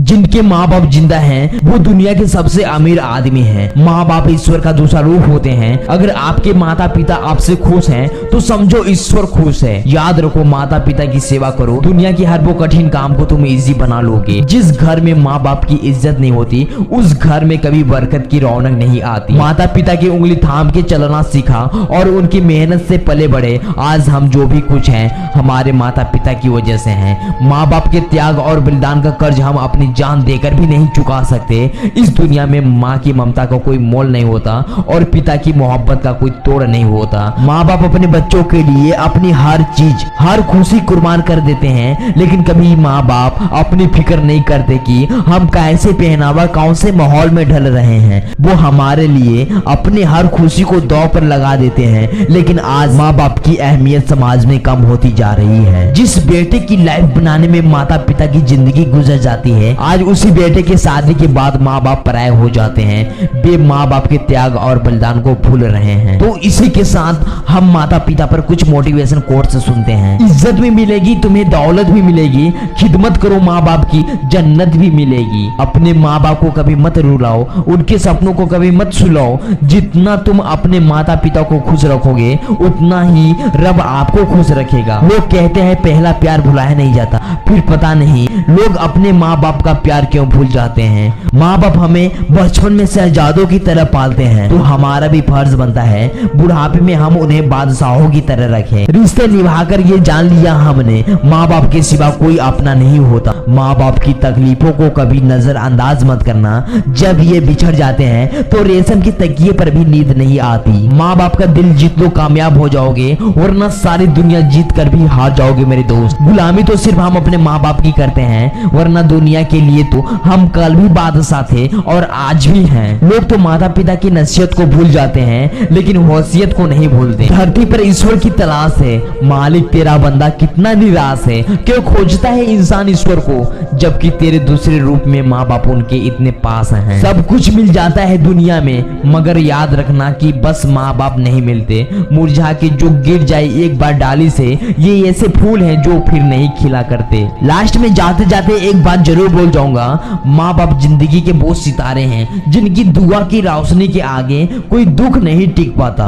जिनके माँ बाप जिंदा हैं वो दुनिया के सबसे अमीर आदमी हैं। माँ बाप ईश्वर का दूसरा रूप होते हैं। अगर आपके माता पिता आपसे खुश हैं तो समझो ईश्वर खुश है। याद रखो, माता पिता की सेवा करो, दुनिया की हर वो कठिन काम को तुम इजी बना लोगे। जिस घर में माँ बाप की इज्जत नहीं होती उस घर में कभी बरकत की रौनक नहीं आती। माता पिता की उंगली थाम के चलना सीखा और उनकी मेहनत से पले बढ़े। आज हम जो भी कुछ हैं हमारे माता पिता की वजह से हैं। माँ बाप के त्याग और बलिदान का कर्ज हम अपनी जान देकर भी नहीं चुका सकते। इस दुनिया में माँ की ममता का कोई मोल नहीं होता और पिता की मोहब्बत का कोई तोड़ नहीं होता। माँ बाप अपने बच्चों के लिए अपनी हर चीज, हर खुशी कुर्बान कर देते हैं, लेकिन कभी माँ बाप अपनी फिक्र नहीं करते कि हम कैसे पहनावा, कौन से माहौल में ढल रहे हैं। वो हमारे लिए अपनी हर खुशी को दांव पर लगा देते हैं। लेकिन आज माँ बाप की अहमियत समाज में कम होती जा रही है। जिस बेटे की लाइफ बनाने में माता पिता की जिंदगी गुजर जाती है, आज उसी बेटे के शादी के बाद माँ बाप पराये हो जाते हैं। वे माँ बाप के त्याग और बलिदान को भूल रहे हैं। तो इसी के साथ हम माता पिता पर कुछ मोटिवेशन कोट्स सुनते हैं। इज्जत भी मिलेगी, तुम्हें दौलत भी मिलेगी, खिदमत करो माँ बाप की, जन्नत भी मिलेगी। अपने माँ बाप को कभी मत रुलाओ, उनके सपनों को कभी मत सुलाओ। जितना तुम अपने माता पिता को खुश रखोगे उतना ही रब आपको खुश रखेगा। लोग कहते हैं पहला प्यार भुलाया नहीं जाता, फिर पता नहीं लोग अपने माँ बाप का प्यार क्यों भूल जाते हैं। माँ बाप हमें बचपन में शहजादों की तरह पालते हैं, तो हमारा भी फर्ज बनता है बुढ़ापे में हम उन्हें बादशाहों की तरह रखें। रिश्ते निभाकर ये जान लिया हमने, माँ बाप के सिवा कोई अपना नहीं होता। माँ बाप की तकलीफों को कभी नजरअंदाज मत करना। जब ये बिछड़ जाते हैं तो रेशम की तकिए पर भी नींद नहीं आती। माँ बाप का दिल जीत लो, कामयाब हो जाओगे, वरना सारी दुनिया जीत कर भी हार जाओगे मेरे दोस्त। गुलामी तो सिर्फ हम अपने माँ बाप की करते हैं, वरना दुनिया के लिए तो हम कल भी बादशाह थे और आज भी हैं। लोग तो माता पिता की नसीहत को भूल जाते हैं लेकिन वसीयत को नहीं भूलते। धरती पर ईश्वर की तलाश है, मालिक तेरा बंदा कितना निराश है। क्यों खोजता है इंसान ईश्वर को, जबकि तेरे दूसरे रूप में माँ बाप उनके इतने पास हैं। सब कुछ मिल जाता है दुनिया में, मगर याद रखना कि बस माँ बाप नहीं मिलते। मुरझा के जो गिर जाए एक बार डाली से, ये ऐसे फूल हैं जो फिर नहीं खिला करते। लास्ट में जाते जाते एक बात जरूर बोल जाऊंगा, माँ बाप जिंदगी के वो सितारे हैं जिनकी दुआ की रोशनी के आगे कोई दुख नहीं टिक पाता।